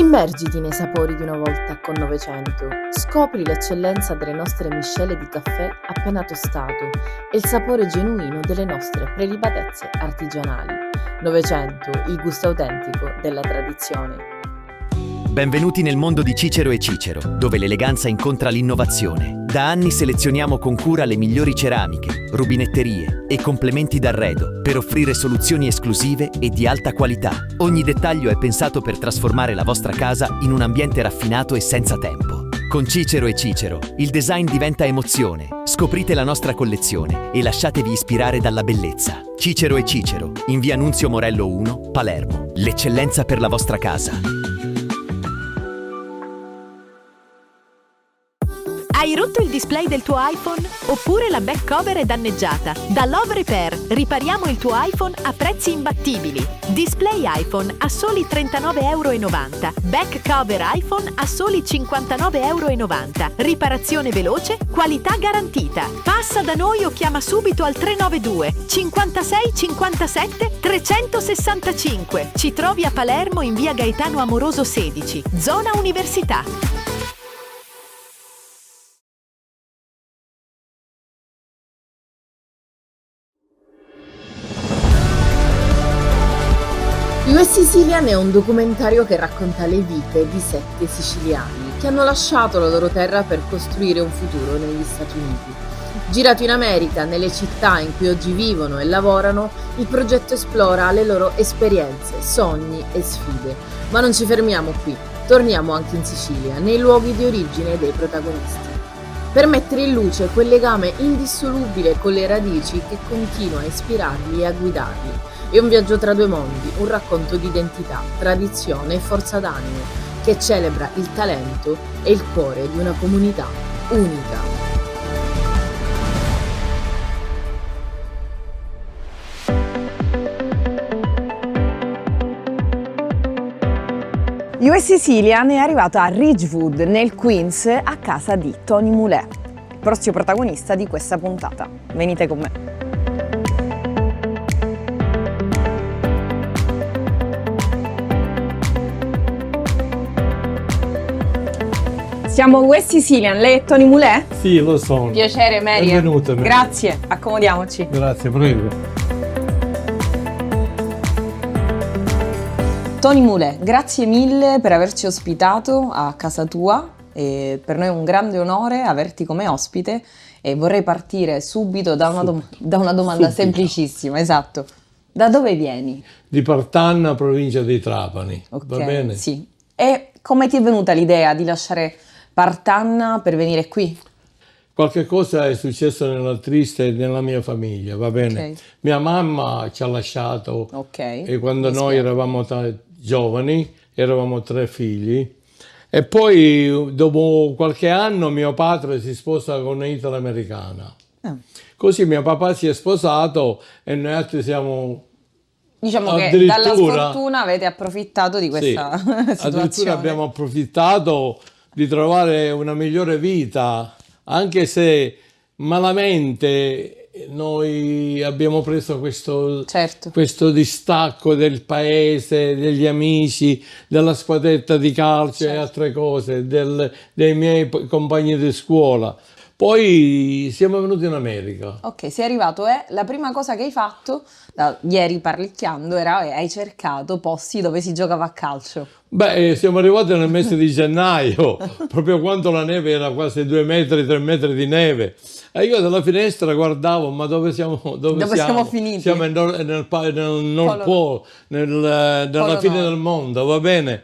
Immergiti nei sapori di una volta con Novecento. Scopri l'eccellenza delle nostre miscele di caffè appena tostato e il sapore genuino delle nostre prelibatezze artigianali. Novecento, il gusto autentico della tradizione. Benvenuti nel mondo di Cicero e Cicero, dove l'eleganza incontra l'innovazione. Da anni selezioniamo con cura le migliori ceramiche, rubinetterie e complementi d'arredo per offrire soluzioni esclusive e di alta qualità. Ogni dettaglio è pensato per trasformare la vostra casa in un ambiente raffinato e senza tempo. Con Cicero e Cicero, il design diventa emozione. Scoprite la nostra collezione e lasciatevi ispirare dalla bellezza. Cicero e Cicero, in via Nunzio Morello 1, Palermo. L'eccellenza per la vostra casa. Hai rotto il display del tuo iPhone? Oppure la back cover è danneggiata? Da Love Repair ripariamo il tuo iPhone a prezzi imbattibili. Display iPhone a soli €39,90. Back cover iPhone a soli €59,90. Riparazione veloce, qualità garantita. Passa da noi o chiama subito al 392 56 57 365. Ci trovi a Palermo in via Gaetano Amoroso 16, zona Università. US Sicilian è un documentario che racconta le vite di 7 siciliani che hanno lasciato la loro terra per costruire un futuro negli Stati Uniti. Girato in America, nelle città in cui oggi vivono e lavorano, il progetto esplora le loro esperienze, sogni e sfide. Ma non ci fermiamo qui, torniamo anche in Sicilia, nei luoghi di origine dei protagonisti, per mettere in luce quel legame indissolubile con le radici che continua a ispirarli e a guidarli. È un viaggio tra due mondi, un racconto di identità, tradizione e forza d'animo che celebra il talento e il cuore di una comunità unica. US Sicilian è arrivato a Ridgewood, nel Queens, a casa di Tony Moulet, il prossimo protagonista di questa puntata. Venite con me. Siamo West Sicilian, lei è Tony Moulet? Sì, lo sono. Piacere, Mary. Benvenuta. Grazie, accomodiamoci. Grazie, prego. Tony Moulet, grazie mille per averci ospitato a casa tua. Per noi è un grande onore averti come ospite e vorrei partire subito da una domanda semplicissima, esatto. Da dove vieni? Di Partanna, provincia di Trapani. Ok, va bene? Sì. E come ti è venuta l'idea di lasciare Partanna per venire qui? Qualche cosa è successo nella mia famiglia, va bene? Okay. Mia mamma ci ha lasciato e quando Mi noi spiego. eravamo giovani, eravamo 3 figli. E poi dopo qualche anno mio padre si sposa con un'italo-americana. Così mio papà si è sposato e noi altri siamo... Diciamo che dalla sfortuna avete approfittato di questa situazione. Addirittura abbiamo approfittato di trovare una migliore vita, anche se malamente noi abbiamo preso questo distacco del paese, degli amici, della squadretta di calcio e altre cose, dei miei compagni di scuola. Poi siamo venuti in America. Ok, sei arrivato e la prima cosa che hai fatto, ieri parlicchiando, era hai cercato posti dove si giocava a calcio. Beh, siamo arrivati nel mese di gennaio, proprio quando la neve era quasi 2 metri, 3 metri di neve. E io dalla finestra guardavo, ma dove siamo finiti? Siamo nel Nord Polo, nella fine del mondo, va bene?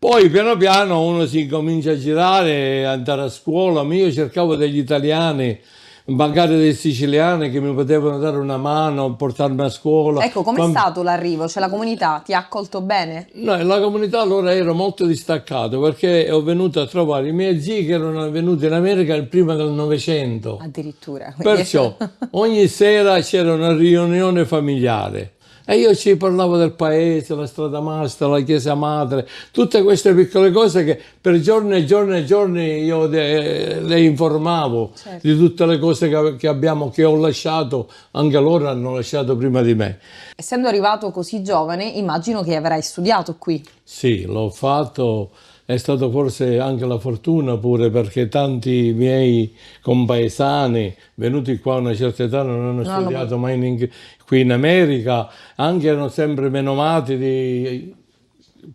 Poi piano piano uno si comincia a girare, andare a scuola. Io cercavo degli italiani, magari dei siciliani che mi potevano dare una mano, portarmi a scuola. Ecco, com'è stato l'arrivo? Cioè la comunità ti ha accolto bene? No, la comunità allora ero molto distaccato perché ho venuto a trovare i miei zii che erano venuti in America prima del Novecento. Addirittura. Perciò ogni sera c'era una riunione familiare. E io ci parlavo del paese, la strada maestra, la chiesa madre, tutte queste piccole cose che per giorni e giorni e giorni io le informavo di tutte le cose che ho lasciato, anche loro hanno lasciato prima di me. Essendo arrivato così giovane, immagino che avrai studiato qui. Sì, l'ho fatto. È stato forse anche la fortuna pure, perché tanti miei compaesani venuti qua a una certa età non hanno studiato mai qui in America, anche erano sempre menomati di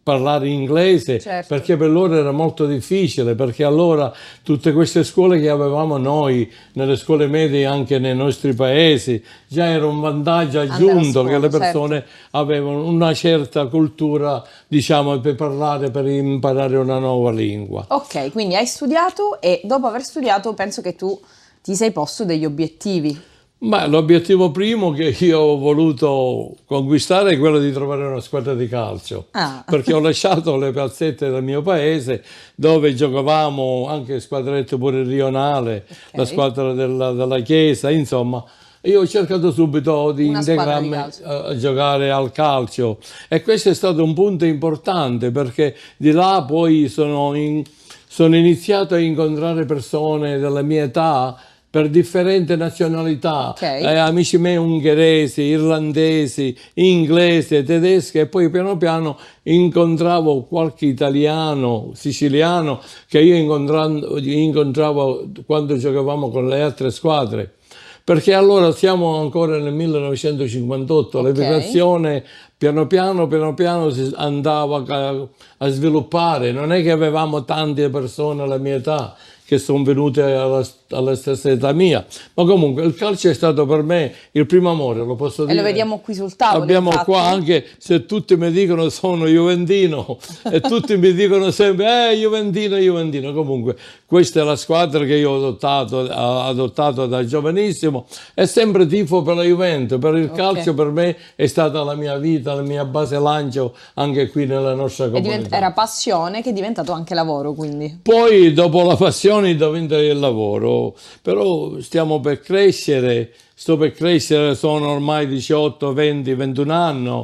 parlare inglese, perché per loro era molto difficile, perché allora tutte queste scuole che avevamo noi, nelle scuole medie anche nei nostri paesi, già era un vantaggio aggiunto che le persone avevano una certa cultura, diciamo, per imparare una nuova lingua. Ok, quindi hai studiato e dopo aver studiato penso che tu ti sei posto degli obiettivi. Ma l'obiettivo primo che io ho voluto conquistare è quello di trovare una squadra di calcio, perché ho lasciato le piazzette del mio paese dove giocavamo anche squadrette pure rionale, la squadra della chiesa, insomma. Io ho cercato subito di integrarmi a giocare al calcio e questo è stato un punto importante, perché di là poi sono iniziato a incontrare persone della mia età per differenti nazionalità, amici miei ungheresi, irlandesi, inglesi, tedeschi, e poi piano piano incontravo qualche italiano, siciliano, che io incontravo quando giocavamo con le altre squadre. Perché allora siamo ancora nel 1958, l'emigrazione piano piano si andava a sviluppare, non è che avevamo tante persone alla mia età che sono venute alla stessa età mia, ma comunque il calcio è stato per me il primo amore, lo posso dire. E lo vediamo qui sul tavolo. Abbiamo qua, anche se tutti mi dicono sono juventino e tutti mi dicono sempre juventino, comunque questa è la squadra che io ho adottato da giovanissimo, e sempre tifo per la Juventus, per il calcio per me è stata la mia vita, la mia base lancio anche qui nella nostra comunità. Era passione che è diventato anche lavoro, quindi. Poi dopo la passione diventa il lavoro, però stiamo per crescere, sono ormai 18, 20, 21 anni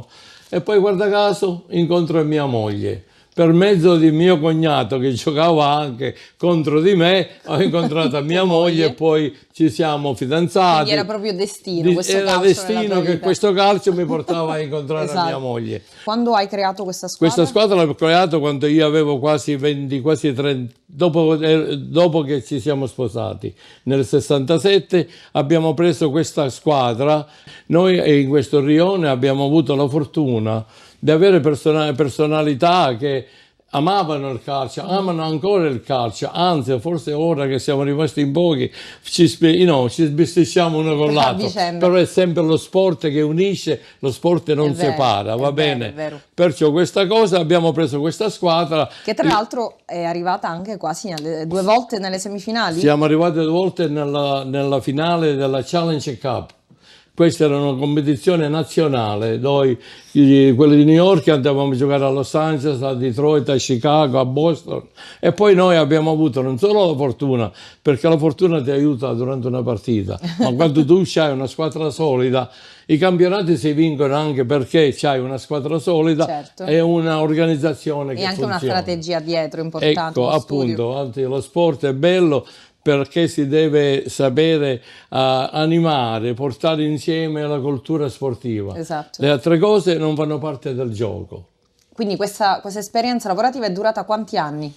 e poi guarda caso incontro mia moglie. Per mezzo di mio cognato che giocava anche contro di me, ho incontrato mia moglie e poi ci siamo fidanzati. Quindi era proprio destino, era destino che questo calcio mi portava a incontrare mia moglie. Quando hai creato questa squadra? Questa squadra l'ho creata quando io avevo quasi 20, quasi 30, dopo che ci siamo sposati. Nel 67 abbiamo preso questa squadra, noi in questo rione abbiamo avuto la fortuna di avere personalità che amavano il calcio, amano ancora il calcio, anzi forse ora che siamo rimasti in pochi ci sbisticciamo uno con l'altro, però è sempre lo sport che unisce, lo sport non separa, va bene? Perciò questa cosa, abbiamo preso questa squadra. Che tra l'altro è arrivata anche quasi 2 volte nelle semifinali? Siamo arrivati 2 volte nella finale della Challenge Cup. Questa era una competizione nazionale, noi quelli di New York andavamo a giocare a Los Angeles, a Detroit, a Chicago, a Boston, e poi noi abbiamo avuto non solo la fortuna, perché la fortuna ti aiuta durante una partita, ma quando tu hai una squadra solida, i campionati si vincono anche perché c'hai una squadra solida e un'organizzazione che funziona. E anche una strategia dietro importante. Ecco, appunto, anzi, lo sport è bello perché si deve sapere animare, portare insieme la cultura sportiva. Le altre cose non fanno parte del gioco. Quindi questa esperienza lavorativa è durata quanti anni?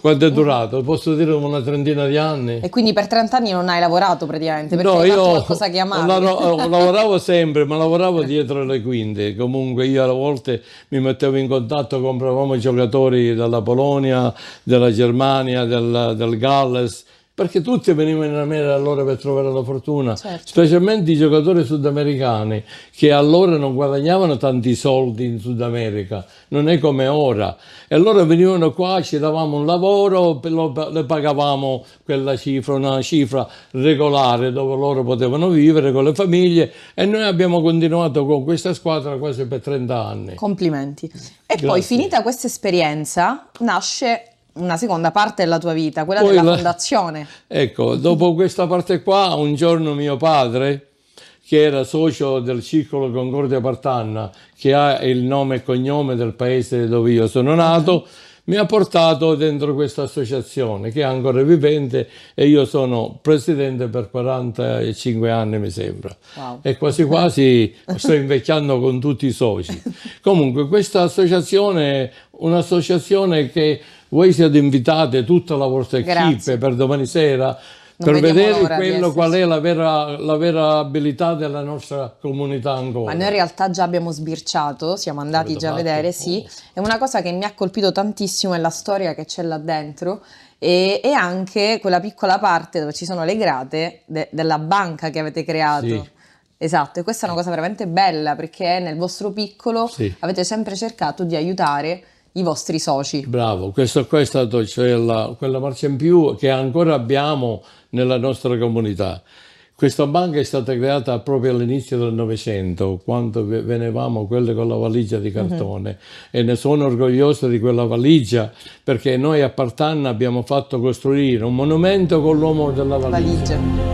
Quanto è durato? Posso dire una trentina di anni. E quindi per 30 anni non hai lavorato praticamente, perché hai fatto qualcosa che amavi? Lavoravo sempre, ma lavoravo dietro le quinte. Comunque io a volte mi mettevo in contatto, compravamo giocatori dalla Polonia, della Germania, del Galles, perché tutti venivano in America allora per trovare la fortuna, specialmente i giocatori sudamericani che allora non guadagnavano tanti soldi in Sud America, non è come ora, e allora venivano qua, ci davamo un lavoro, le pagavamo quella cifra, una cifra regolare dove loro potevano vivere con le famiglie, e noi abbiamo continuato con questa squadra quasi per 30 anni. Complimenti. E poi finita questa esperienza nasce una seconda parte della tua vita, quella della fondazione. Ecco, dopo questa parte qua, un giorno mio padre che era socio del Circolo Concordia Partanna, che ha il nome e cognome del paese dove io sono nato, mi ha portato dentro questa associazione che è ancora vivente e io sono presidente per 45 anni, mi sembra. Wow. E quasi quasi sto invecchiando con tutti i soci. Comunque questa associazione è un'associazione che voi siete invitate, tutta la vostra equipe, per domani sera, per vedere qual è la vera abilità della nostra comunità ancora. Ma noi in realtà già abbiamo sbirciato, siamo andati già a vedere, sì. E una cosa che mi ha colpito tantissimo è la storia che c'è là dentro e anche quella piccola parte dove ci sono le grate della banca che avete creato. Sì. Esatto, e questa è una cosa veramente bella perché nel vostro piccolo avete sempre cercato di aiutare i vostri soci. Bravo, questo qua è stato quella marcia in più che ancora abbiamo nella nostra comunità. Questa banca è stata creata proprio all'inizio del Novecento, quando venivamo quelle con la valigia di cartone, e ne sono orgoglioso di quella valigia perché noi a Partanna abbiamo fatto costruire un monumento con l'uomo della valigia.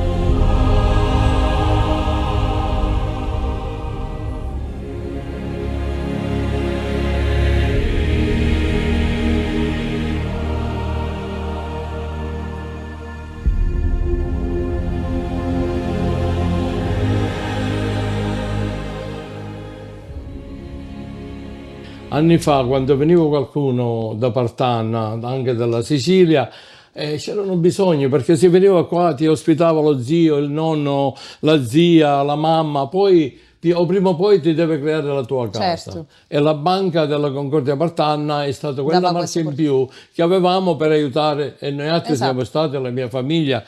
Anni fa, quando veniva qualcuno da Partanna, anche dalla Sicilia, c'erano bisogni, perché si veniva qua, ti ospitava lo zio, il nonno, la zia, la mamma, poi o prima o poi ti deve creare la tua casa. Certo. E la banca della Concordia Partanna è stata quella marcia in più che avevamo per aiutare, e noi altri siamo stati, la mia famiglia,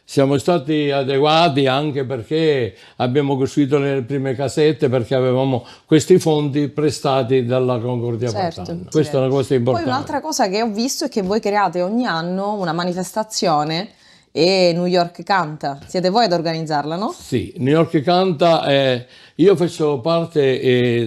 siamo stati adeguati anche perché abbiamo costruito le prime casette perché avevamo questi fondi prestati dalla Concordia Partanna. Questa è una cosa importante. Poi un'altra cosa che ho visto è che voi create ogni anno una manifestazione e New York Canta. Siete voi ad organizzarla, no? Sì, New York Canta, io faccio parte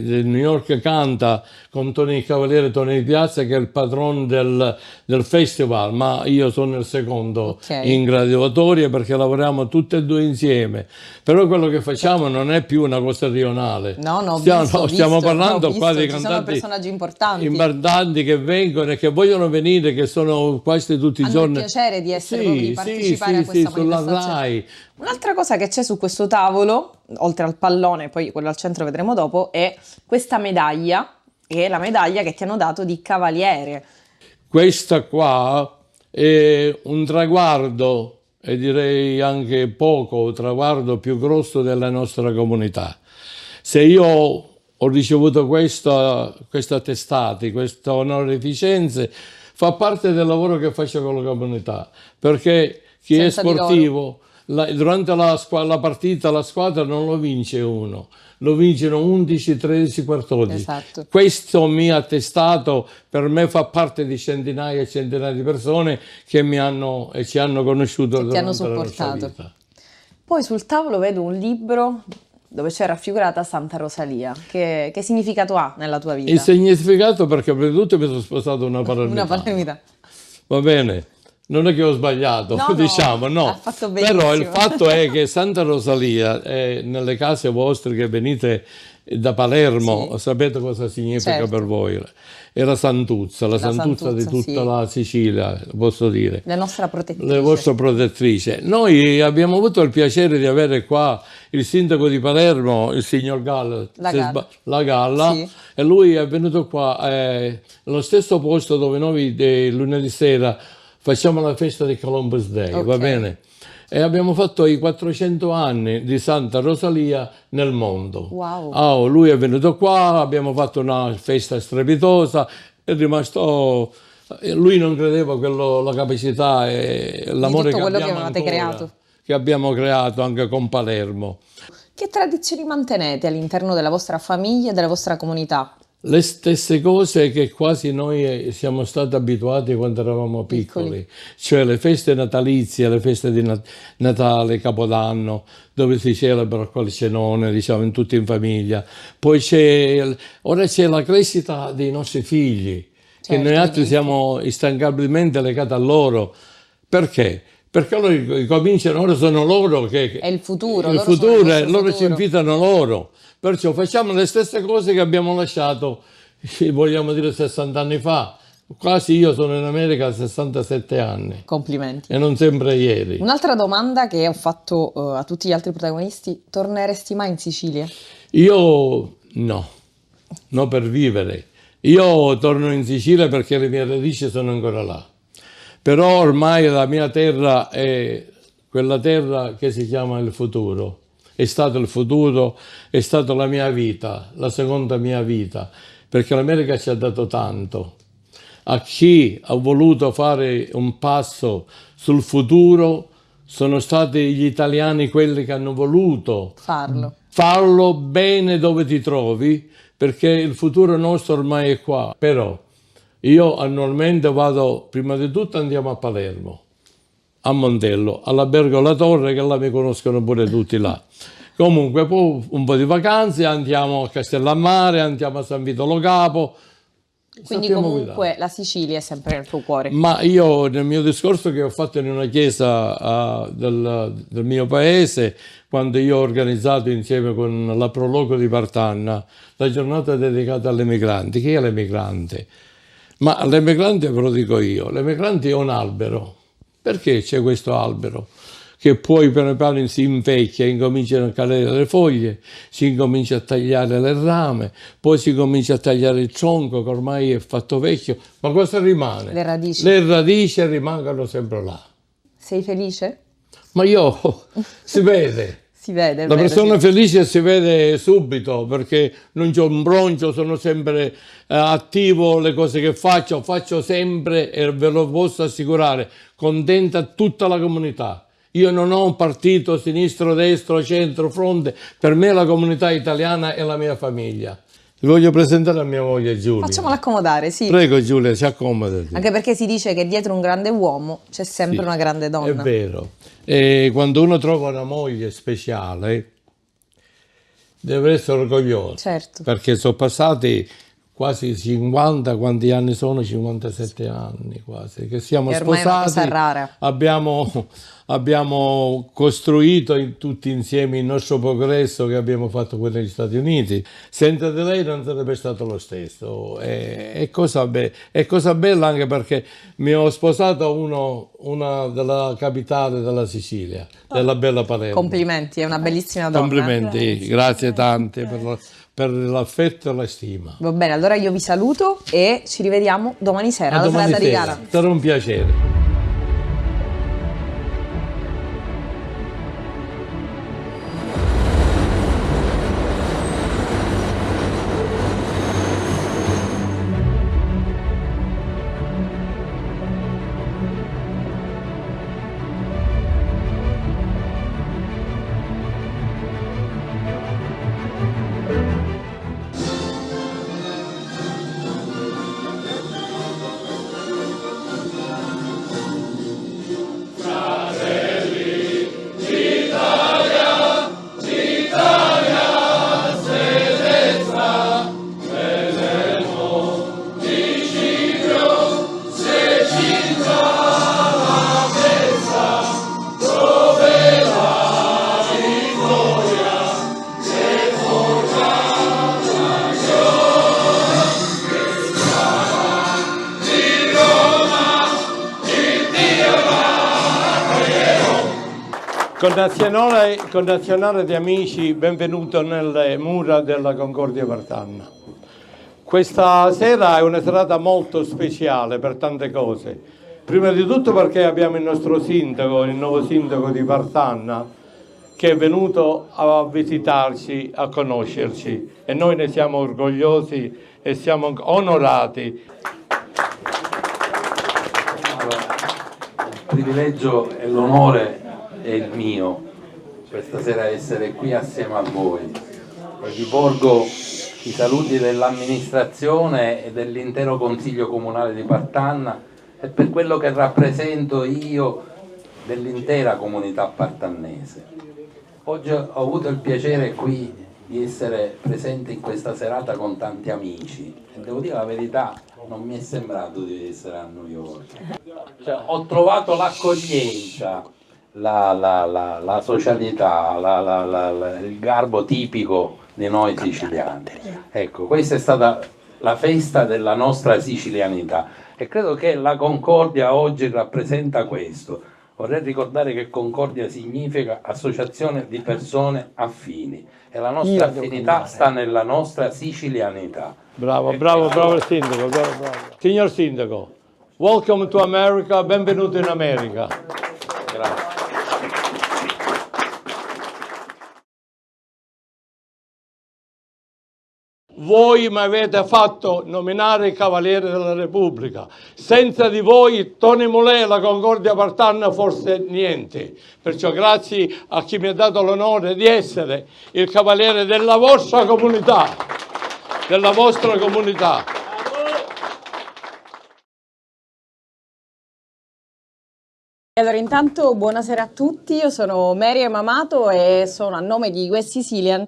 del New York Canta con Tony Cavaliere, Tony Di Piazza, che è il patron del festival, ma io sono il secondo in graduatoria perché lavoriamo tutte e due insieme. Però quello che facciamo non è più una cosa rionale. Stiamo parlando qua dei cantanti, sono personaggi importanti che vengono e che vogliono venire, che sono quasi tutti i giorni. Hanno il piacere di essere di partecipare a questa manifestazione. Un'altra cosa che c'è su questo tavolo, oltre al pallone, poi quello al centro vedremo dopo, è questa medaglia, che è la medaglia che ti hanno dato di cavaliere. Questa qua è un traguardo, e direi anche poco, traguardo più grosso della nostra comunità. Se io ho ricevuto questa attestati, queste onorificenze, fa parte del lavoro che faccio con la comunità, perché chi è sportivo, durante la partita la squadra non lo vince uno, lo vincono 11, 13, 14. Esatto. Questo mio attestato per me fa parte di centinaia e centinaia di persone che mi hanno e ci hanno conosciuto durante la nostra vita. Poi sul tavolo vedo un libro dove c'è raffigurata Santa Rosalia. Che significato ha nella tua vita? Il significato, perché prima di tutto mi sono sposato una palermitana. Va bene? Non è che ho sbagliato, diciamo, no. Ha fatto benissimo. Però il fatto è che Santa Rosalia, nelle case vostre che venite da Palermo, sapete cosa significa per voi? È la santuzza di tutta la Sicilia, posso dire. La nostra protettrice. La vostra protettrice. Noi abbiamo avuto il piacere di avere qua il sindaco di Palermo, il signor La Galla, e lui è venuto qua nello stesso posto dove noi lunedì sera facciamo la festa di Columbus Day, va bene? E abbiamo fatto i 400 anni di Santa Rosalia nel mondo. Wow. Lui è venuto qua, abbiamo fatto una festa strepitosa, è rimasto... Lui non credeva la capacità e l'amore che abbiamo creato anche con Palermo. Che tradizioni mantenete all'interno della vostra famiglia e della vostra comunità? Le stesse cose che quasi noi siamo stati abituati quando eravamo piccoli, cioè le feste natalizie, le feste di Natale, Capodanno, dove si celebra quel cenone, diciamo, in tutti in famiglia. Poi ora c'è la crescita dei nostri figli, che noi altri siamo instancabilmente legati a loro. Perché? perché loro cominciano, ora sono loro che... È il futuro. Loro ci invitano loro. Perciò facciamo le stesse cose che abbiamo lasciato, vogliamo dire, 60 anni fa. Quasi io sono in America a 67 anni. Complimenti. E non sempre ieri. Un'altra domanda che ho fatto a tutti gli altri protagonisti: torneresti mai in Sicilia? Io no, non per vivere. Io torno in Sicilia perché le mie radici sono ancora là. Però ormai la mia terra è quella terra che si chiama il futuro. È stato il futuro, è stata la mia vita, la seconda mia vita, perché l'America ci ha dato tanto. A chi ha voluto fare un passo sul futuro sono stati gli italiani quelli che hanno voluto farlo bene dove ti trovi, perché il futuro nostro ormai è qua. Però io annualmente vado, prima di tutto andiamo a Palermo, a Montello, all'Albergo La Torre, che là mi conoscono pure tutti là. Comunque poi un po' di vacanze, andiamo a Castellammare, andiamo a San Vito Lo Capo. Quindi comunque la Sicilia è sempre nel tuo cuore. Ma io nel mio discorso che ho fatto in una chiesa del mio paese, quando io ho organizzato insieme con la Proloco di Partanna la giornata dedicata alle migranti. Chi è l'emigrante? Ma l'emigrante ve lo dico io, l'emigrante è un albero. Perché c'è questo albero? Che poi piano piano si invecchia, incominciano a cadere le foglie, si incomincia a tagliare le rame, poi si comincia a tagliare il tronco che ormai è fatto vecchio, ma cosa rimane? Le radici. Le radici rimangono sempre là. Sei felice? Ma si vede. Si vede. La persona felice si vede subito, perché non c'è un broncio, sono sempre attivo, le cose che faccio sempre, e ve lo posso assicurare, contenta tutta la comunità. Io non ho un partito, sinistro, destro, centro, fronte. Per me la comunità italiana è la mia famiglia. Vi voglio presentare a mia moglie Giulia. Facciamola accomodare, sì. Prego Giulia, si accomodati. Anche perché si dice che dietro un grande uomo c'è sempre una grande donna. È vero. E quando uno trova una moglie speciale deve essere orgoglioso. Certo. Perché sono passati quasi 50, quanti anni sono? 57 anni quasi, che siamo sposati. Ormai è una cosa rara. Abbiamo costruito tutti insieme il nostro progresso che abbiamo fatto qui negli Stati Uniti. Senza di lei non sarebbe stato lo stesso. È cosa bella, anche perché mi ho sposato una della capitale della Sicilia, della bella Palermo. Complimenti, è una bellissima donna. Complimenti, grazie tante per l'affetto e la stima. Va bene, allora io vi saluto e ci rivediamo domani sera alla serata di gara. Sarà un piacere. Connazionale di amici, benvenuto nelle mura della Concordia Partanna. Questa sera è una serata molto speciale per tante cose. Prima di tutto perché abbiamo il nostro sindaco, il nuovo sindaco di Partanna, che è venuto a visitarci, a conoscerci, e noi ne siamo orgogliosi e siamo onorati. Il privilegio e l'onore è il mio questa sera essere qui assieme a voi. Vi porgo i saluti dell'amministrazione e dell'intero Consiglio Comunale di Partanna e per quello che rappresento io dell'intera comunità partannese. Oggi ho avuto il piacere qui di essere presente in questa serata con tanti amici e devo dire la verità, non mi è sembrato di essere a New York. Cioè, ho trovato l'accoglienza, la socialità, il garbo tipico di noi siciliani. Ecco, questa è stata la festa della nostra sicilianità e credo che la Concordia oggi rappresenta questo. Vorrei ricordare che Concordia significa associazione di persone affini e la nostra affinità sta nella nostra sicilianità. Bravo il sindaco, bravo. Signor sindaco, welcome to America, benvenuto in America. Grazie. Voi mi avete fatto nominare Cavaliere della Repubblica. Senza di voi, Tony Mulè e la Concordia Partanna forse niente. Perciò grazie a chi mi ha dato l'onore di essere il Cavaliere della vostra comunità. Della vostra comunità. Allora, intanto buonasera a tutti, io sono Miriam Amato e sono a nome di West Sicilian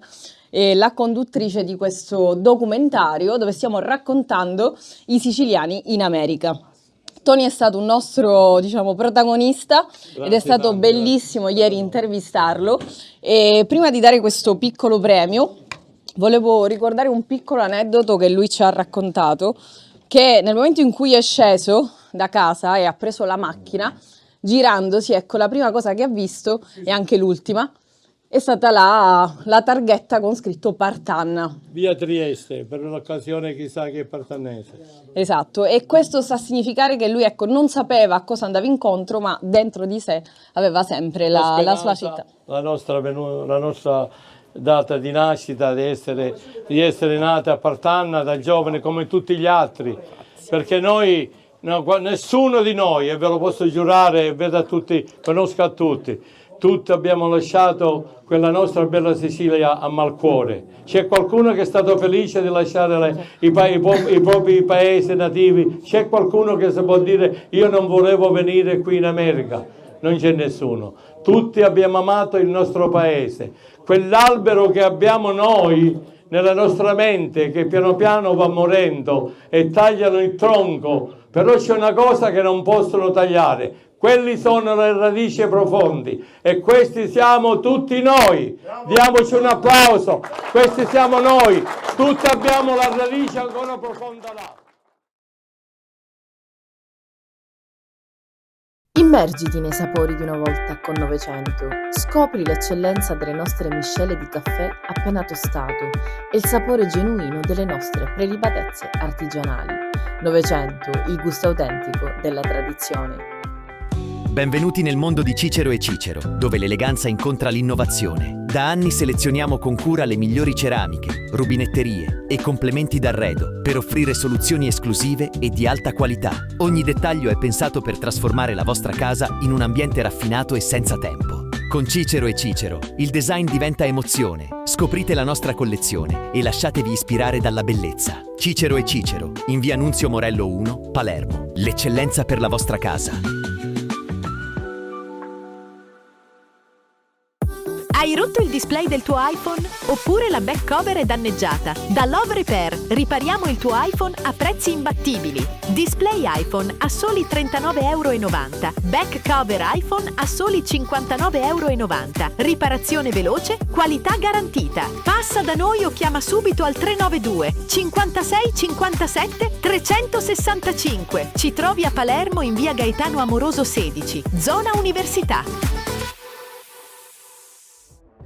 la conduttrice di questo documentario dove stiamo raccontando i siciliani in America. Tony è stato un nostro, diciamo, protagonista ed è stato bellissimo ieri intervistarlo e prima di dare questo piccolo premio volevo ricordare un piccolo aneddoto che lui ci ha raccontato, che nel momento in cui è sceso da casa e ha preso la macchina, girandosi, ecco, la prima cosa che ha visto, e anche l'ultima, è stata la targhetta con scritto Partanna. Via Trieste, per l'occasione chissà che partanese. Esatto, e questo sta a significare che lui, ecco, non sapeva a cosa andava incontro, ma dentro di sé aveva sempre la sua città. La nostra data di nascita, di essere nata a Partanna da giovane come tutti gli altri, perché noi, nessuno di noi, e ve lo posso giurare, vedo a tutti, conosco a tutti abbiamo lasciato quella nostra bella Sicilia a malcuore. C'è qualcuno che è stato felice di lasciare i propri paesi nativi? C'è qualcuno che si può dire io non volevo venire qui in America? Non c'è nessuno. Tutti abbiamo amato il nostro paese. Quell'albero che abbiamo noi nella nostra mente, che piano piano va morendo e tagliano il tronco, però c'è una cosa che non possono tagliare. Quelli sono le radici profondi e questi siamo tutti noi. Diamoci un applauso. Questi siamo noi. Tutti abbiamo la radice ancora profonda là. Immergiti nei sapori di una volta con Novecento. Scopri l'eccellenza delle nostre miscele di caffè appena tostato e il sapore genuino delle nostre prelibatezze artigianali. Novecento, il gusto autentico della tradizione. Benvenuti nel mondo di Cicero e Cicero, dove l'eleganza incontra l'innovazione. Da anni selezioniamo con cura le migliori ceramiche, rubinetterie e complementi d'arredo per offrire soluzioni esclusive e di alta qualità. Ogni dettaglio è pensato per trasformare la vostra casa in un ambiente raffinato e senza tempo. Con Cicero e Cicero, il design diventa emozione. Scoprite la nostra collezione e lasciatevi ispirare dalla bellezza. Cicero e Cicero, in via Nunzio Morello 1, Palermo. L'eccellenza per la vostra casa. Hai rotto il display del tuo iPhone? Oppure la back cover è danneggiata? Da Love Repair ripariamo il tuo iPhone a prezzi imbattibili. Display iPhone a soli €39,90. Back cover iPhone a soli €59,90. Riparazione veloce, qualità garantita. Passa da noi o chiama subito al 392 56 57 365. Ci trovi a Palermo in via Gaetano Amoroso 16, zona Università.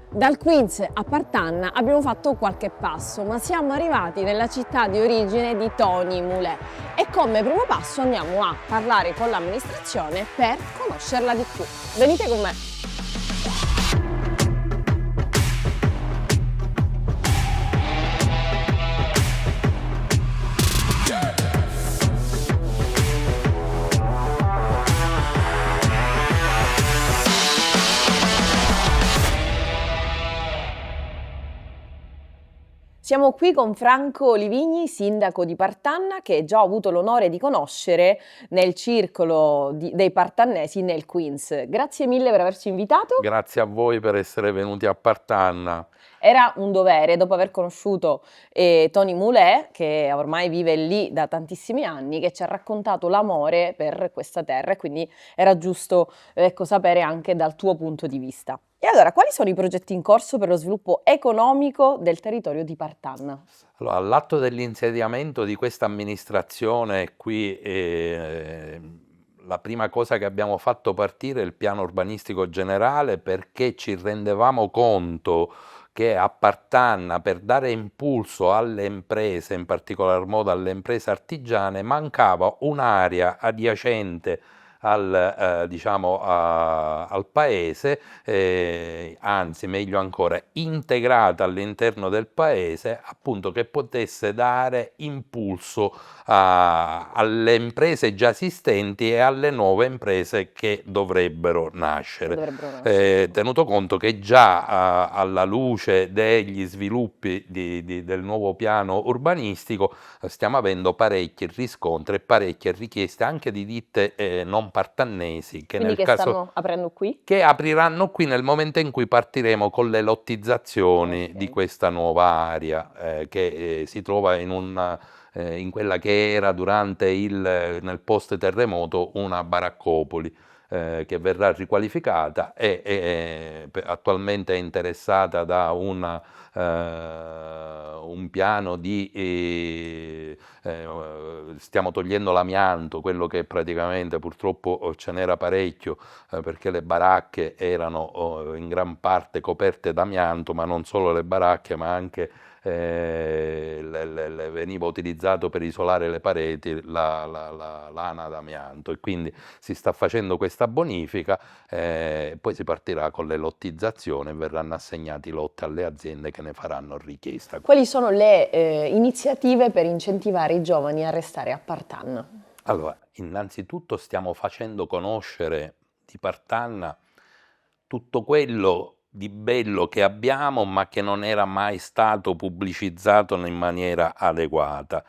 Dal Queens a Partanna abbiamo fatto qualche passo, ma siamo arrivati nella città di origine di Tony Mulè e come primo passo andiamo a parlare con l'amministrazione per conoscerla di più. Venite con me! Siamo qui con Franco Livigni, sindaco di Partanna, che già ho avuto l'onore di conoscere nel circolo dei partannesi nel Queens. Grazie mille per averci invitato. Grazie a voi per essere venuti a Partanna. Era un dovere, dopo aver conosciuto Tony Moulet, che ormai vive lì da tantissimi anni, che ci ha raccontato l'amore per questa terra, e quindi era giusto sapere anche dal tuo punto di vista. E allora, quali sono i progetti in corso per lo sviluppo economico del territorio di Partanna? Allora, all'atto dell'insediamento di questa amministrazione qui, la prima cosa che abbiamo fatto partire è il piano urbanistico generale, perché ci rendevamo conto che a Partanna, per dare impulso alle imprese, in particolar modo alle imprese artigiane, mancava un'area adiacente al paese, anzi meglio ancora integrata all'interno del paese, appunto, che potesse dare impulso alle imprese già esistenti e alle nuove imprese che dovrebbero nascere. Tenuto conto che già alla luce degli sviluppi del nuovo piano urbanistico stiamo avendo parecchi riscontri e parecchie richieste anche di ditte non partannesi stanno aprendo qui? Che apriranno qui nel momento in cui partiremo con le lottizzazioni di questa nuova area che si trova in quella che era nel post terremoto una baraccopoli che verrà riqualificata e attualmente è interessata da un piano stiamo togliendo l'amianto, quello che praticamente purtroppo ce n'era parecchio, perché le baracche erano in gran parte coperte d'amianto, ma non solo le baracche, ma anche veniva utilizzato per isolare le pareti la lana d'amianto, e quindi si sta facendo questa bonifica, poi si partirà con le lottizzazioni e verranno assegnati lotti alle aziende che ne faranno richiesta. Quali sono le iniziative per incentivare i giovani a restare a Partanna? Allora, innanzitutto stiamo facendo conoscere di Partanna tutto quello di bello che abbiamo, ma che non era mai stato pubblicizzato in maniera adeguata.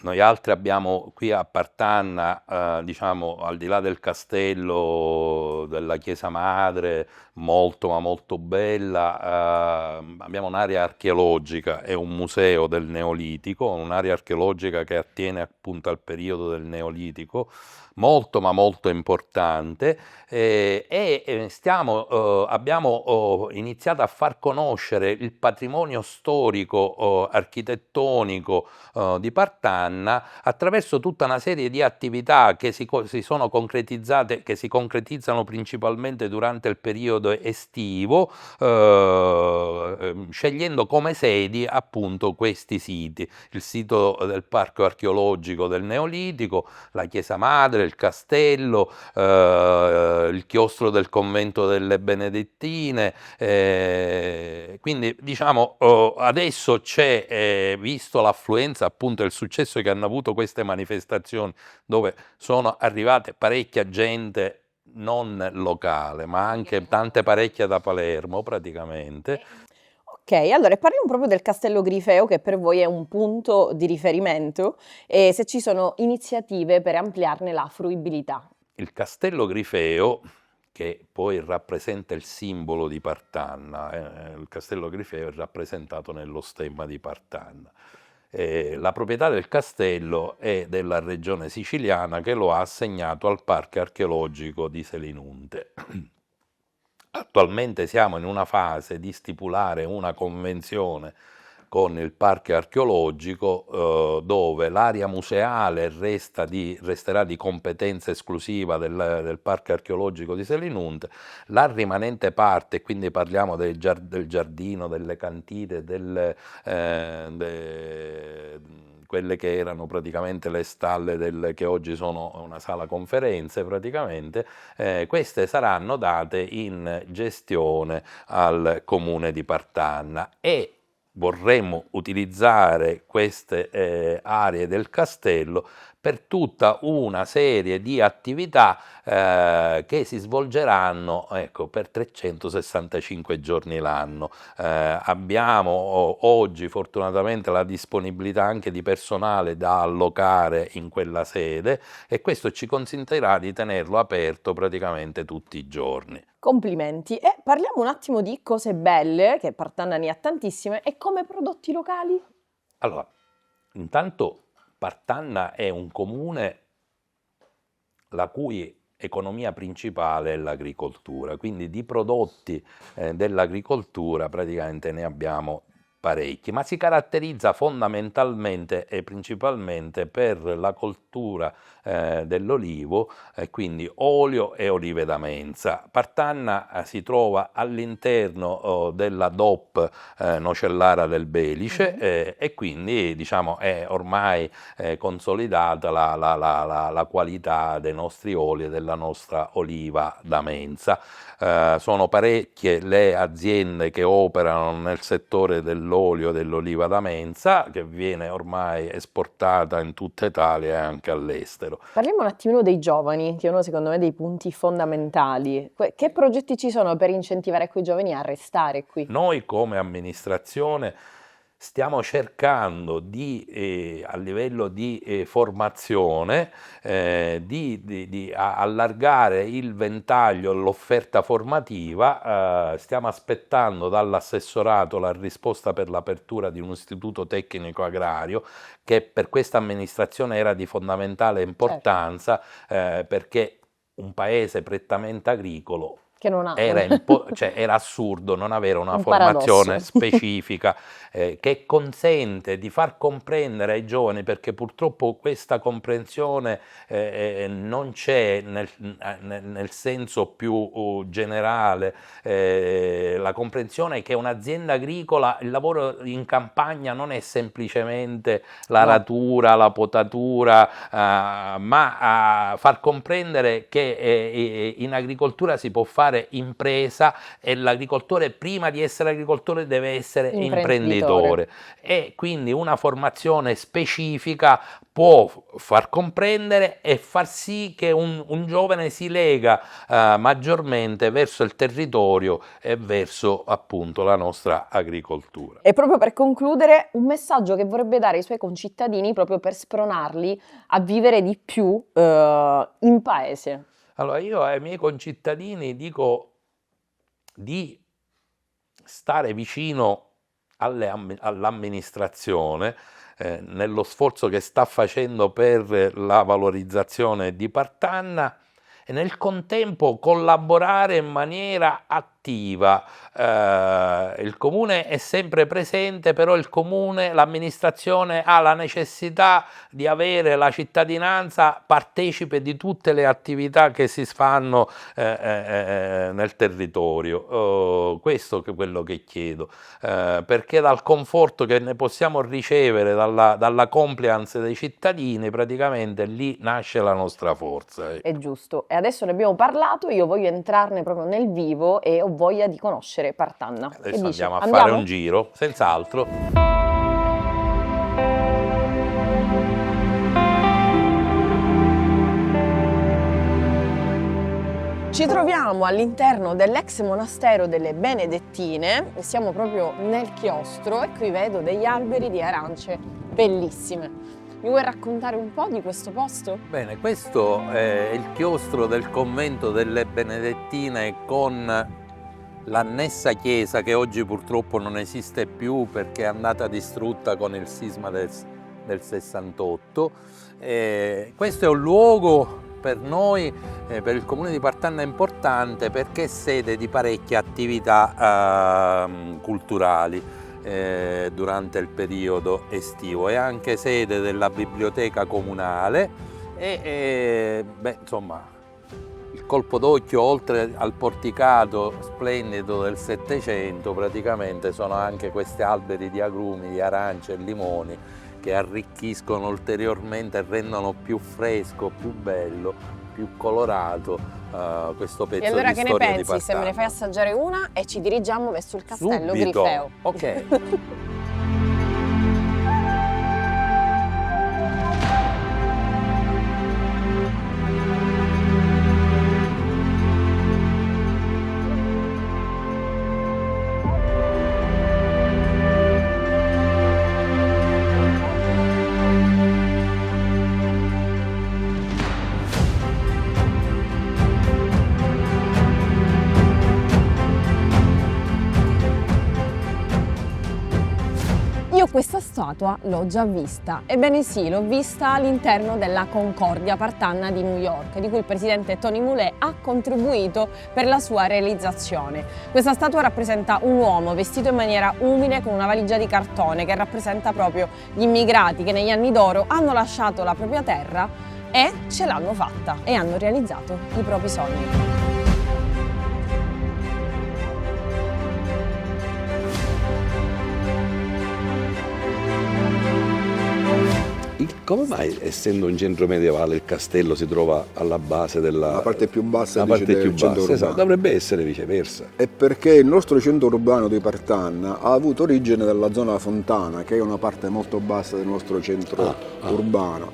Noi altri abbiamo qui a Partanna, al di là del castello, della chiesa madre, molto ma molto bella, abbiamo un'area archeologica e un museo del Neolitico, un'area archeologica che attiene appunto al periodo del Neolitico, molto ma molto importante, abbiamo iniziato a far conoscere il patrimonio storico architettonico di Partanna attraverso tutta una serie di attività che si sono concretizzate, che si concretizzano principalmente durante il periodo estivo, scegliendo come sedi appunto questi siti: il sito del parco archeologico del Neolitico, la chiesa madre, il castello, il chiostro del convento delle Benedettine. Quindi adesso c'è, visto l'affluenza appunto e il successo che hanno avuto queste manifestazioni, dove sono arrivate parecchia gente non locale, ma anche parecchia da Palermo praticamente. Ok, allora parliamo proprio del Castello Grifeo, che per voi è un punto di riferimento, e se ci sono iniziative per ampliarne la fruibilità. Il Castello Grifeo, che poi rappresenta il simbolo di Partanna, il Castello Grifeo è rappresentato nello stemma di Partanna. La proprietà del castello è della regione siciliana, che lo ha assegnato al Parco archeologico di Selinunte. Attualmente siamo in una fase di stipulare una convenzione con il parco archeologico, dove l'area museale resterà di competenza esclusiva del parco archeologico di Selinunte. La rimanente parte, quindi parliamo del giardino, delle cantine, quelle che erano praticamente le stalle che oggi sono una sala conferenze praticamente, queste saranno date in gestione al comune di Partanna, e vorremmo utilizzare queste aree del castello per tutta una serie di attività che si svolgeranno, ecco, per 365 giorni l'anno. Abbiamo oggi fortunatamente la disponibilità anche di personale da allocare in quella sede e questo ci consentirà di tenerlo aperto praticamente tutti i giorni. Complimenti. E parliamo un attimo di cose belle, che Partanna ne ha tantissime, e come prodotti locali? Allora, intanto Partanna è un comune la cui economia principale è l'agricoltura, quindi di prodotti dell'agricoltura praticamente ne abbiamo parecchi, ma si caratterizza fondamentalmente e principalmente per la coltura dell'olivo, quindi olio e olive da mensa. Partanna si trova all'interno della DOP Nocellara del Belice e quindi diciamo è ormai consolidata la qualità dei nostri oli e della nostra oliva da mensa. Sono parecchie le aziende che operano nel settore dell'olio e dell'oliva da mensa, che viene ormai esportata in tutta Italia e anche all'estero. Parliamo un attimino dei giovani, che è uno secondo me dei punti fondamentali. Che progetti ci sono per incentivare quei giovani a restare qui? Noi come amministrazione stiamo cercando di, a livello di formazione, di allargare il ventaglio, l'offerta formativa. Stiamo aspettando dall'assessorato la risposta per l'apertura di un istituto tecnico agrario che per questa amministrazione era di fondamentale importanza, perché un paese prettamente agricolo che non ha. Era assurdo non avere una formazione specifica che consente di far comprendere ai giovani, perché purtroppo questa comprensione non c'è nel senso più generale, la comprensione che un'azienda agricola, il lavoro in campagna non è semplicemente l'aratura, la potatura, ma far comprendere che in agricoltura si può fare impresa e l'agricoltore prima di essere agricoltore deve essere imprenditore e quindi una formazione specifica può far comprendere e far sì che un giovane si lega maggiormente verso il territorio e verso appunto la nostra agricoltura. E proprio per concludere, un messaggio che vorrebbe dare ai suoi concittadini proprio per spronarli a vivere di più in paese. Allora io ai miei concittadini dico di stare vicino all'amministrazione nello sforzo che sta facendo per la valorizzazione di Partanna e nel contempo collaborare in maniera attiva. Il comune è sempre presente, però il comune, l'amministrazione ha la necessità di avere la cittadinanza partecipe di tutte le attività che si fanno nel territorio. Questo è quello che chiedo, perché dal conforto che ne possiamo ricevere dalla compliance dei cittadini, praticamente lì nasce la nostra forza. È giusto. E adesso ne abbiamo parlato, io voglio entrarne proprio nel vivo e ho voglia di conoscere Partanna. Adesso andiamo a fare un giro, senz'altro. Ci troviamo all'interno dell'ex monastero delle Benedettine, siamo proprio nel chiostro e qui vedo degli alberi di arance bellissime. Mi vuoi raccontare un po' di questo posto? Bene, questo è il chiostro del convento delle Benedettine con l'annessa chiesa che oggi purtroppo non esiste più perché è andata distrutta con il sisma del 68. Questo è un luogo per noi, per il comune di Partanna importante perché è sede di parecchie attività culturali durante il periodo estivo. È anche sede della biblioteca comunale e insomma il colpo d'occhio, oltre al porticato splendido del Settecento, praticamente sono anche questi alberi di agrumi, di arance e limoni che arricchiscono ulteriormente e rendono più fresco, più bello, più colorato questo pezzo di storia di Partanna. E allora che ne pensi se me ne fai assaggiare una e ci dirigiamo verso il castello Subito. Grifeo? Ok. questa statua l'ho già vista. Ebbene sì, l'ho vista all'interno della Concordia Partanna di New York, di cui il presidente Tony Mulè ha contribuito per la sua realizzazione. Questa statua rappresenta un uomo vestito in maniera umile con una valigia di cartone che rappresenta proprio gli immigrati che negli anni d'oro hanno lasciato la propria terra e ce l'hanno fatta e hanno realizzato i propri sogni. Come mai, essendo un centro medievale, il castello si trova alla base della... La parte più bassa, la parte più centro bassa, urbano. esatto. Dovrebbe essere viceversa. È perché il nostro centro urbano di Partanna ha avuto origine dalla zona Fontana, che è una parte molto bassa del nostro centro urbano.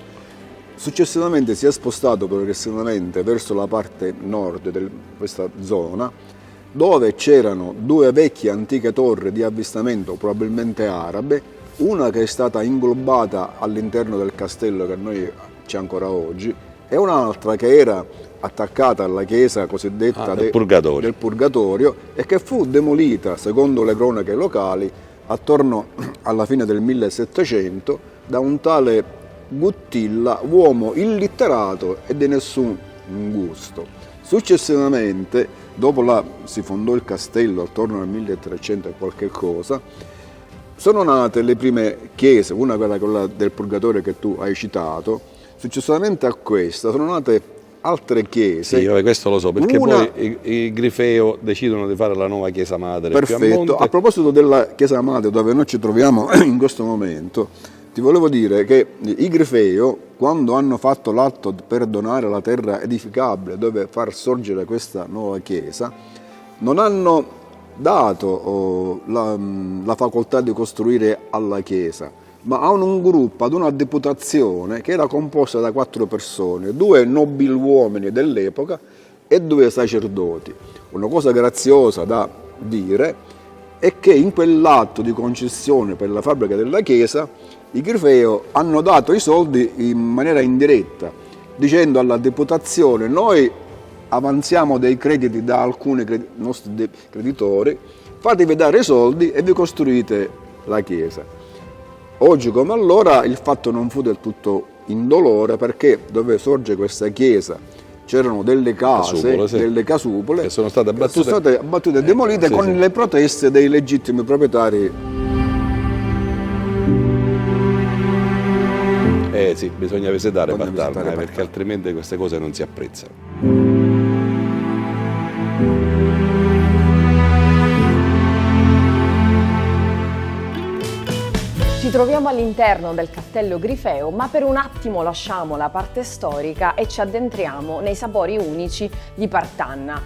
Successivamente si è spostato progressivamente verso la parte nord di questa zona, dove c'erano due vecchie antiche torri di avvistamento, probabilmente arabe, una che è stata inglobata all'interno del castello che noi c'è ancora oggi e un'altra che era attaccata alla chiesa cosiddetta del Purgatorio e che fu demolita, secondo le cronache locali, attorno alla fine del 1700 da un tale Guttilla, uomo illitterato e di nessun gusto. Successivamente, dopo si fondò il castello attorno al 1300 e qualche cosa, sono nate le prime chiese, una quella del Purgatorio che tu hai citato, successivamente a questa sono nate altre chiese. Sì, questo lo so, perché poi i Grifeo decidono di fare la nuova chiesa madre. Perfetto, a proposito della chiesa madre dove noi ci troviamo in questo momento, ti volevo dire che i Grifeo, quando hanno fatto l'atto per donare la terra edificabile dove far sorgere questa nuova chiesa, non hanno dato la facoltà di costruire alla chiesa, ma a un gruppo, ad una deputazione che era composta da 4 persone, 2 nobiluomini dell'epoca e 2 sacerdoti. Una cosa graziosa da dire è che in quell'atto di concessione per la fabbrica della chiesa i Grifeo hanno dato i soldi in maniera indiretta, dicendo alla deputazione: noi avanziamo dei crediti da alcuni nostri creditori, fatevi dare i soldi e vi costruite la chiesa. Oggi come allora il fatto non fu del tutto indolore, perché dove sorge questa chiesa c'erano delle case, delle casupole che sono state abbattute e demolite con le proteste dei legittimi proprietari. Sì, bisogna visitare Partanna, perché altrimenti queste cose non si apprezzano. Ci troviamo all'interno del castello Grifeo, ma per un attimo lasciamo la parte storica e ci addentriamo nei sapori unici di Partanna.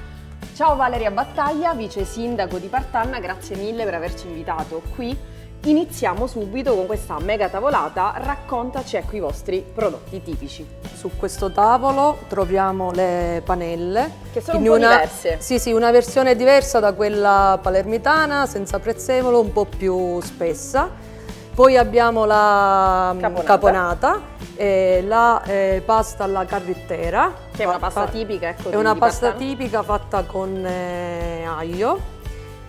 Ciao Valeria Battaglia, vice sindaco di Partanna, grazie mille per averci invitato qui. Iniziamo subito con questa mega tavolata, raccontaci ecco i vostri prodotti tipici. Su questo tavolo troviamo le panelle. Che sono un po' diverse. Sì, una versione diversa da quella palermitana, senza prezzemolo, un po' più spessa. Poi abbiamo la caponata e la pasta alla carrittera. Che è una pasta tipica, ecco. È una pasta tipica fatta con aglio.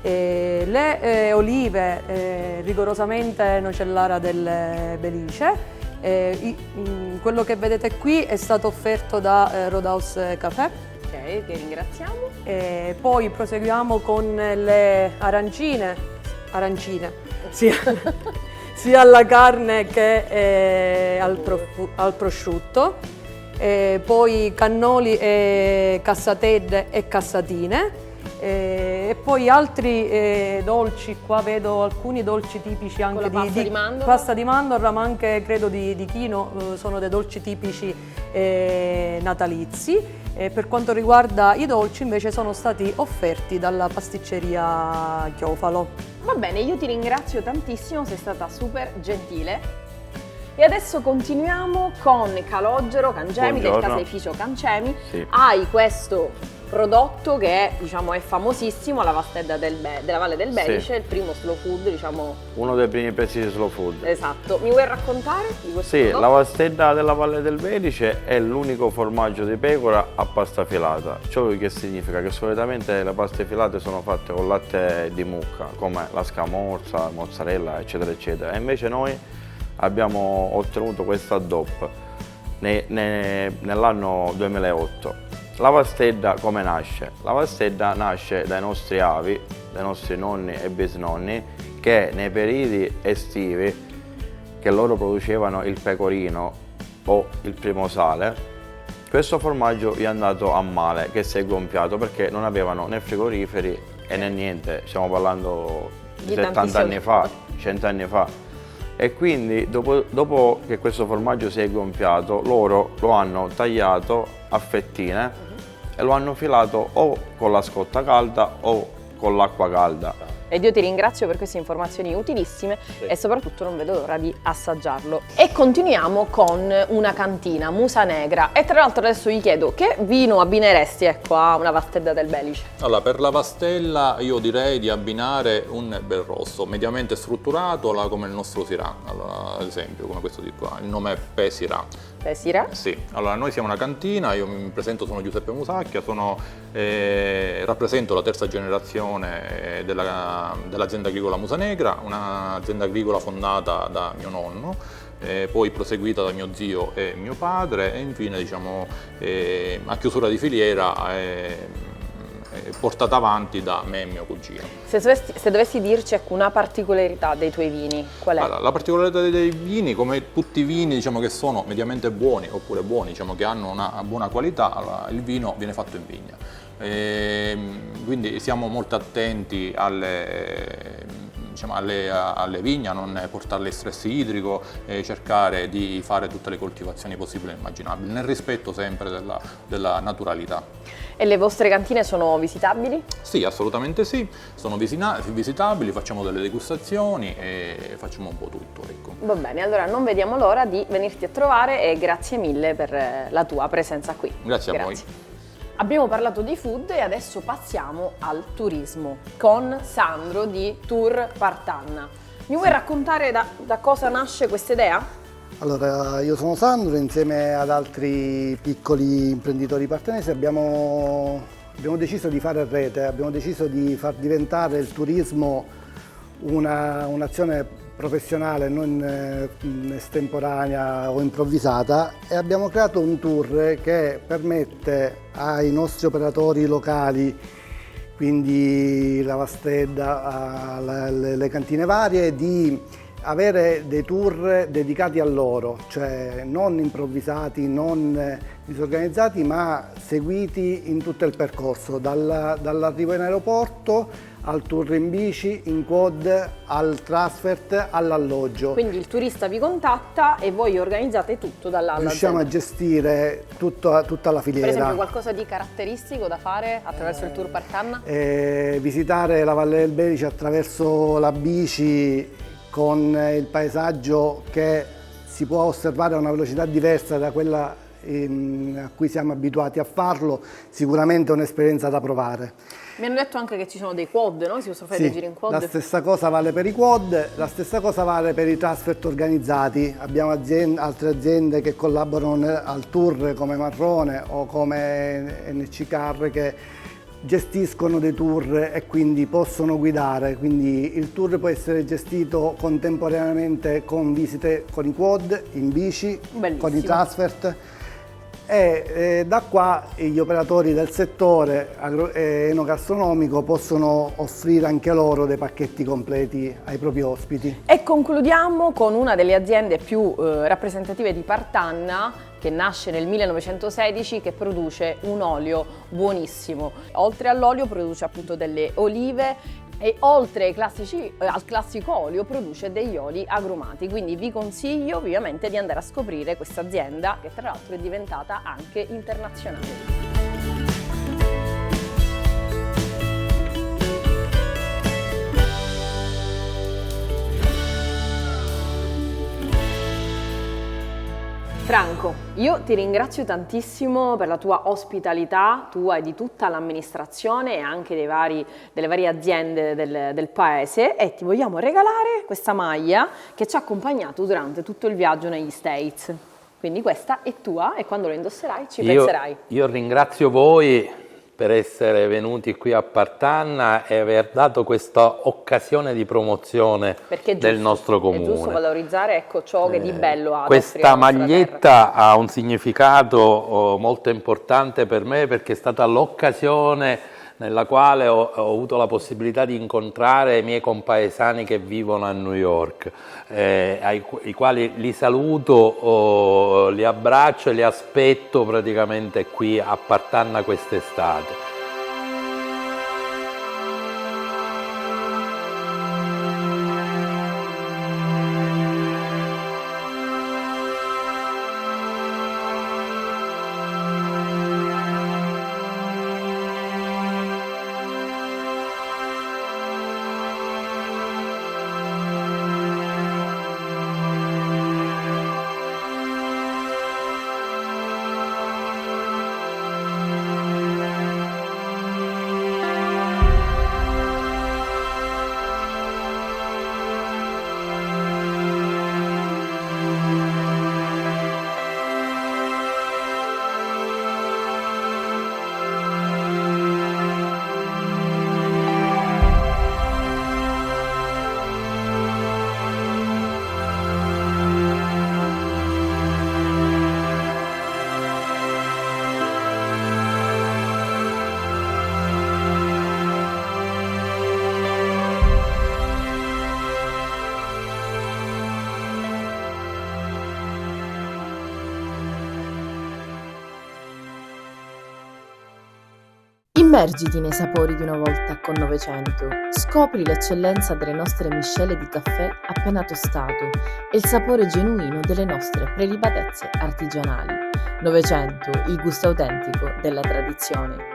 Le olive rigorosamente nocellara del Belice. Quello che vedete qui è stato offerto da Roadhouse Café. Ok, ti ringraziamo. Poi proseguiamo con le arancine, sia alla carne che al prosciutto, poi cannoli, cassatelle e cassatine, e poi altri dolci. Qua vedo alcuni dolci tipici anche di pasta di mandorla, ma anche credo di chino, sono dei dolci tipici natalizi. Per quanto riguarda i dolci invece sono stati offerti dalla pasticceria Chiofalo. Va bene, io ti ringrazio tantissimo, sei stata super gentile. E adesso continuiamo con Calogero Cangemi del caseificio Cangemi. Sì. Hai questo prodotto che diciamo è famosissimo, la Vastedda della Valle del Belice, il primo slow food, diciamo. Uno dei primi pezzi di slow food. Esatto. Mi vuoi raccontare di questo prodotto? La Vastedda della Valle del Belice è l'unico formaggio di pecora a pasta filata. Ciò che significa che solitamente le paste filate sono fatte con latte di mucca, come la scamorza, mozzarella, eccetera, eccetera. E invece noi abbiamo ottenuto questa DOP nell'anno 2008. La Vastedda come nasce? La Vastedda nasce dai nostri avi, dai nostri nonni e bisnonni, che nei periodi estivi che loro producevano il pecorino o il primo sale, questo formaggio gli è andato a male, che si è gonfiato perché non avevano né frigoriferi e né niente, stiamo parlando di 70 anni fa, 100 anni fa. E quindi dopo che questo formaggio si è gonfiato, loro lo hanno tagliato a fettine e lo hanno filato o con la scotta calda o con l'acqua calda. Ed io ti ringrazio per queste informazioni utilissime e soprattutto non vedo l'ora di assaggiarlo. E continuiamo con una cantina, Musa Negra. E tra l'altro adesso vi chiedo che vino abbineresti a una Vastedda del Belice? Allora, per la Vastella io direi di abbinare un bel rosso, mediamente strutturato, come il nostro Syrah, allora, ad esempio, come questo di qua. Il nome è Pesira. Pesira? Sì, allora noi siamo una cantina, io mi presento, sono Giuseppe Musacchia, rappresento la terza generazione dell'azienda agricola Musa Negra, un'azienda agricola fondata da mio nonno, poi proseguita da mio zio e mio padre e infine diciamo a chiusura di filiera portata avanti da me e mio cugino. Se dovessi dirci una particolarità dei tuoi vini, qual è? Allora, la particolarità dei vini, come tutti i vini diciamo che sono mediamente buoni oppure buoni, diciamo che hanno una buona qualità, allora, il vino viene fatto in vigna. Quindi siamo molto attenti alle vigne, a non portarle stress idrico, cercare di fare tutte le coltivazioni possibili e immaginabili, nel rispetto sempre della naturalità. E le vostre cantine sono visitabili? Sì, assolutamente sì, sono visitabili, facciamo delle degustazioni e facciamo un po' tutto. Ecco. Va bene, allora non vediamo l'ora di venirti a trovare e grazie mille per la tua presenza qui. Grazie a voi. Abbiamo parlato di food e adesso passiamo al turismo con Sandro di Tour Partanna. Mi vuoi raccontare da cosa nasce questa idea? Allora, io sono Sandro, insieme ad altri piccoli imprenditori partanesi abbiamo deciso di fare rete, abbiamo deciso di far diventare il turismo un'azione professionale, non estemporanea o improvvisata, e abbiamo creato un tour che permette ai nostri operatori locali, quindi la Vastedda, le cantine varie, di avere dei tour dedicati a loro, cioè non improvvisati, non disorganizzati, ma seguiti in tutto il percorso, dall'arrivo in aeroporto al tour in bici, in quad, al transfert, all'alloggio. Quindi il turista vi contatta e voi organizzate tutto dall'alloggio. Riusciamo a gestire tutta la filiera. Per esempio qualcosa di caratteristico da fare attraverso il Tour Partanna? Visitare la Valle del Belice attraverso la bici, con il paesaggio che si può osservare a una velocità diversa da quella a cui siamo abituati a farlo, sicuramente è un'esperienza da provare. Mi hanno detto anche che ci sono dei quad, no? Si possono fare dei giri in quad? La stessa cosa vale per i quad, la stessa cosa vale per i transfert organizzati. Abbiamo altre aziende che collaborano al tour come Marrone o come NC Car, che gestiscono dei tour e quindi possono guidare, quindi il tour può essere gestito contemporaneamente con visite con i quad, in bici, bellissimo, con i transfert, e da qua gli operatori del settore enogastronomico possono offrire anche loro dei pacchetti completi ai propri ospiti. E concludiamo con una delle aziende più rappresentative di Partanna, che nasce nel 1916, che produce un olio buonissimo. Oltre all'olio produce appunto delle olive e oltre al classico olio produce degli oli agrumati, quindi vi consiglio vivamente di andare a scoprire questa azienda, che tra l'altro è diventata anche internazionale. Franco, io ti ringrazio tantissimo per la tua ospitalità, tua e di tutta l'amministrazione e anche delle varie aziende del paese, e ti vogliamo regalare questa maglia che ci ha accompagnato durante tutto il viaggio negli States. Quindi questa è tua e quando lo indosserai ci penserai. Io ringrazio voi per essere venuti qui a Partanna e aver dato questa occasione di promozione del nostro comune. È giusto valorizzare, ecco, ciò che di bello ha. Questa maglietta ha un significato molto importante per me, perché è stata l'occasione nella quale ho avuto la possibilità di incontrare i miei compaesani che vivono a New York, ai quali li saluto, li abbraccio e li aspetto praticamente qui a Partanna quest'estate. Immergiti nei sapori di una volta con Novecento. Scopri l'eccellenza delle nostre miscele di caffè appena tostato e il sapore genuino delle nostre prelibatezze artigianali. Novecento, il gusto autentico della tradizione.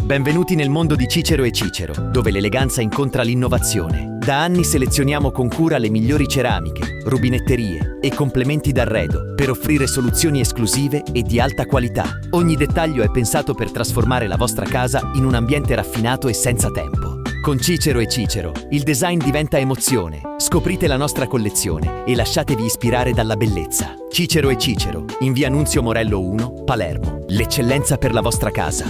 Benvenuti nel mondo di Cicero e Cicero, dove l'eleganza incontra l'innovazione. Da anni selezioniamo con cura le migliori ceramiche, rubinetterie e complementi d'arredo per offrire soluzioni esclusive e di alta qualità. Ogni dettaglio è pensato per trasformare la vostra casa in un ambiente raffinato e senza tempo. Con Cicero e Cicero, il design diventa emozione. Scoprite la nostra collezione e lasciatevi ispirare dalla bellezza. Cicero e Cicero, in via Nunzio Morello 1, Palermo. L'eccellenza per la vostra casa.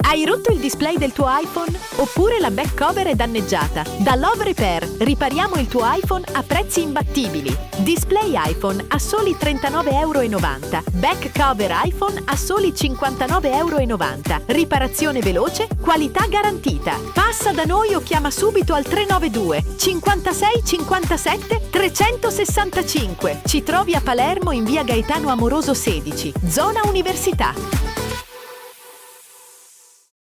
Hai rotto il display del tuo iPhone? Oppure la back cover è danneggiata? Da Love Repair ripariamo il tuo iPhone a prezzi imbattibili. Display iPhone a soli €39,90. Back cover iPhone a soli €59,90. Riparazione veloce, qualità garantita. Passa da noi o chiama subito al 392 56 57 365. Ci trovi a Palermo in via Gaetano Amoroso 16, zona Università.